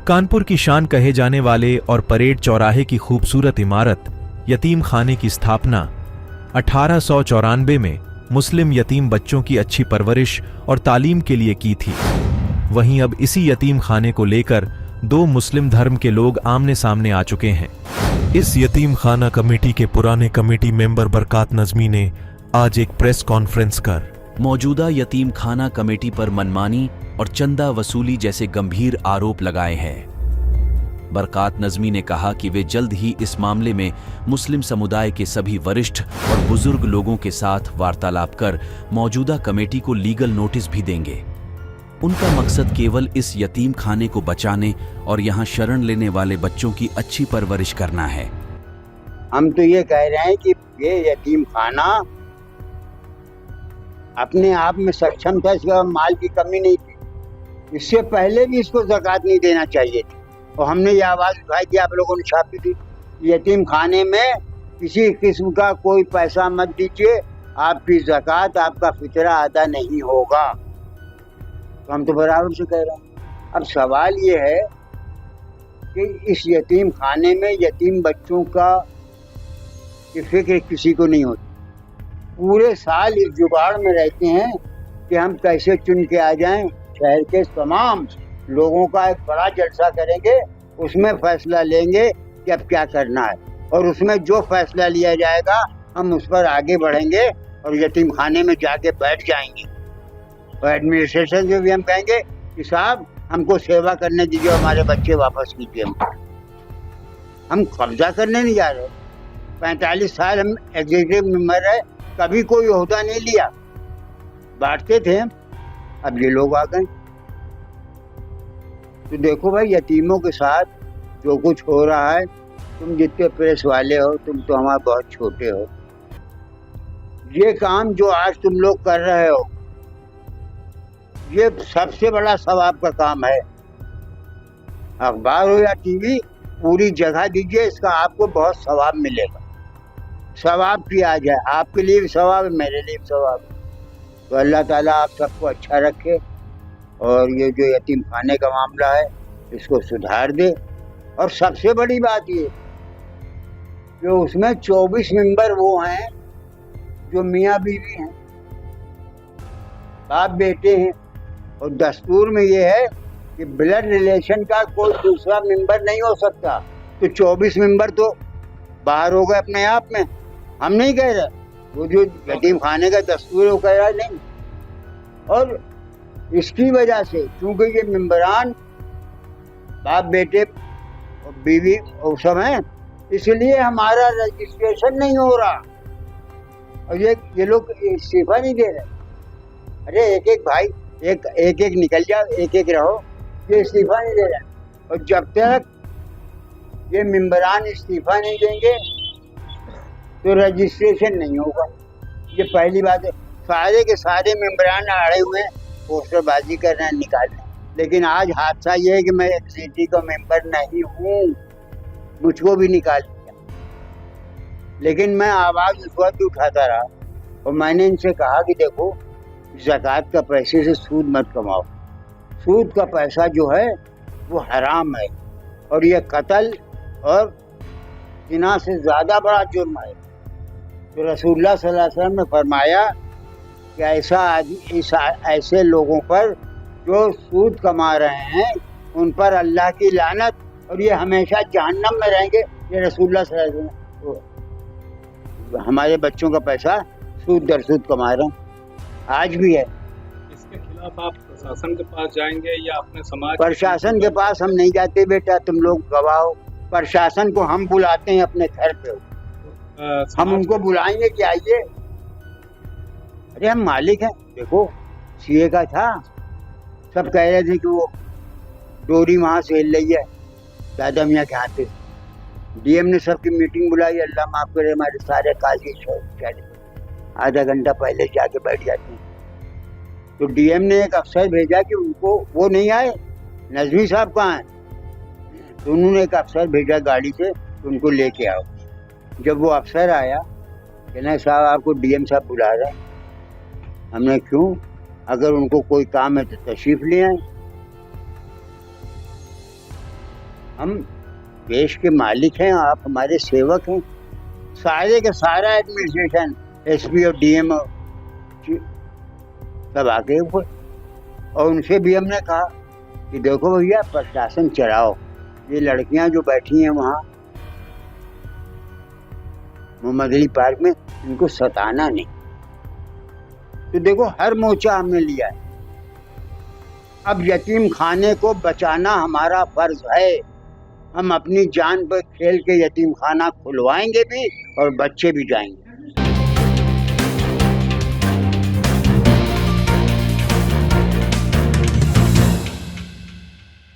कानपुर की शान कहे जाने वाले और परेड चौराहे की खूबसूरत इमारत यतीम खाने की स्थापना 1894 में मुस्लिम यतीम बच्चों की अच्छी परवरिश और तालीम के लिए की थी। वहीं अब इसी यतीम खाने को लेकर दो मुस्लिम धर्म के लोग आमने सामने आ चुके हैं। इस यतीम खाना कमेटी के पुराने कमेटी मेंबर बरकात नजमी ने आज एक प्रेस कॉन्फ्रेंस कर मौजूदा यतीम खाना कमेटी पर मनमानी और चंदा वसूली जैसे गंभीर आरोप लगाए हैं। बरकात नजमी ने कहा कि वे जल्द ही इस मामले में मुस्लिम समुदाय के सभी वरिष्ठ और बुजुर्ग लोगों के साथ वार्तालाप कर मौजूदा कमेटी को लीगल नोटिस भी देंगे। उनका मकसद केवल इस यतीम खाने को बचाने और यहाँ शरण लेने वाले बच्चों की अच्छी परवरिश करना है। हम तो ये कह रहे हैं कि ये यतीम खाना अपने आप में सक्षम था, इसका माल की कमी नहीं थी। इससे पहले भी इसको ज़कात नहीं देना चाहिए थी और हमने ये आवाज़ उठाई थी, आप लोगों ने छापी थी। यतीम खाने में किसी किस्म का कोई पैसा मत दीजिए, आपकी ज़कात आपका फितरा अदा नहीं होगा। तो हम तो बराबर से कह रहे हैं। अब सवाल ये है कि इस यतीम खाने में यतीम बच्चों का की फिक्र किसी को नहीं होती। पूरे साल इस जुगाड़ में रहते हैं कि हम कैसे चुन के आ जाएं। शहर के तमाम लोगों का एक बड़ा जलसा करेंगे, उसमें फैसला लेंगे कि अब क्या करना है, और उसमें जो फैसला लिया जाएगा हम उस पर आगे बढ़ेंगे और यतीम खाने में जाके बैठ जाएंगे। और एडमिनिस्ट्रेशन से भी हम कहेंगे कि साहब हमको सेवा करने दीजिए, हमारे बच्चे वापस कीजिए। हम कब्जा करने नहीं जा रहे। 45 साल हम एग्जीक्यूटिव मेंबर है, कभी कोई ओहदा नहीं लिया, बांटते थे हम। अब ये लोग आ गए। तो देखो भाई, यतीमों के साथ जो कुछ हो रहा है, तुम जितने प्रेस वाले हो तुम तो हमारे बहुत छोटे हो। ये काम जो आज तुम लोग कर रहे हो, ये सबसे बड़ा सवाब का काम है। अखबार हो या टीवी, पूरी जगह दीजिए, इसका आपको बहुत सवाब मिलेगा। सवाब किया जाए, आपके लिए भी सवाब है, मेरे लिए भी सवाब है। तो अल्लाह ताला आप सबको अच्छा रखे और ये जो यतीम खाने का मामला है इसको सुधार दे। और सबसे बड़ी बात ये कि उसमें 24 मेंबर वो हैं जो मियाँ बीवी हैं, बाप बेटे हैं। और दस्तूर में ये है कि ब्लड रिलेशन का कोई दूसरा मेंबर नहीं हो सकता। तो 24 मेंबर तो बाहर हो गए अपने आप में। हम नहीं कह रहे, वो जो यतीम खाने का दस्तूर है वो कह रहा नहीं। और इसकी वजह से क्योंकि ये मेंबरान बाप बेटे और बीवी और सब हैं, इसलिए हमारा रजिस्ट्रेशन नहीं हो रहा और ये लोग इस्तीफा नहीं दे रहे। अरे एक एक भाई, एक एक निकल जाओ, एक एक रहो, ये इस्तीफा नहीं दे रहे। और जब तक ये मेंबरान इस्तीफा नहीं देंगे तो रजिस्ट्रेशन नहीं होगा। ये पहली बात है। सारे के सारे मेंबरान अड़े हुए पोस्टरबाजी कर रहे हैं, निकाल रहे हैं। लेकिन आज हादसा ये है कि मैं सिटी का मेंबर नहीं हूँ, मुझको भी निकाल दिया। लेकिन मैं आवाज़ उस वक्त उठाता रहा और मैंने इनसे कहा कि देखो, ज़कात का पैसे से सूद मत कमाओ। सूद का पैसा जो है वो हराम है और ये कत्ल और जिना से ज़्यादा बड़ा जुर्म है। तो रसूलुल्लाह सल्लल्लाहु अलैहि वसल्लम ने फरमाया कि ऐसे लोगों पर जो सूद कमा रहे हैं उन पर अल्लाह की लानत और ये हमेशा जहन्नम में रहेंगे। ये रसूलुल्लाह सल्लल्लाहु अलैहि वसल्लम तो हमारे बच्चों का पैसा सूद दर सूद कमा रहे हैं, आज भी है। इसके खिलाफ आप प्रशासन के पास जाएंगे या अपने समाज? प्रशासन के पास हम नहीं जाते बेटा, तुम लोग गवाह हो। प्रशासन को हम बुलाते हैं अपने घर पे, हम उनको बुलाएंगे कि आइए। अरे हम मालिक हैं। देखो सीए का था, सब कह रहे थे कि वो डोरी वहाँ से हिल रही है दादा मियाँ के हाथ से। डीएम ने सबकी मीटिंग बुलाई, अल्लाह माफ करे, हमारे सारे काजी आधा घंटा पहले जाके बैठ जाते हैं। तो डीएम ने एक अफसर भेजा कि उनको, वो नहीं आए, नजमी साहब कहाँ हैं, तो उन्होंने एक अफसर भेजा गाड़ी से, तो उनको लेके आओ। जब वो अफसर आया, कहना साहब आपको डीएम साहब बुला रहे हैं। हमने क्यों? अगर उनको कोई काम है तो तशरीफ ले आए। हम देश के मालिक हैं, आप हमारे सेवक हैं। सारे का सारा एडमिनिस्ट्रेशन, एसपी और डीएम सब आ गए ऊपर, और उनसे भी हमने कहा कि देखो भैया प्रशासन चलाओ, ये लड़कियां जो बैठी हैं वहाँ मोहम्मद अली पार्क में, इनको सताना नहीं। तो देखो हर मोर्चा हमने लिया है। अब यतीम खाने को बचाना हमारा फर्ज है। हम अपनी जान पर खेल के यतीम खाना खुलवाएंगे भी और बच्चे भी जाएंगे।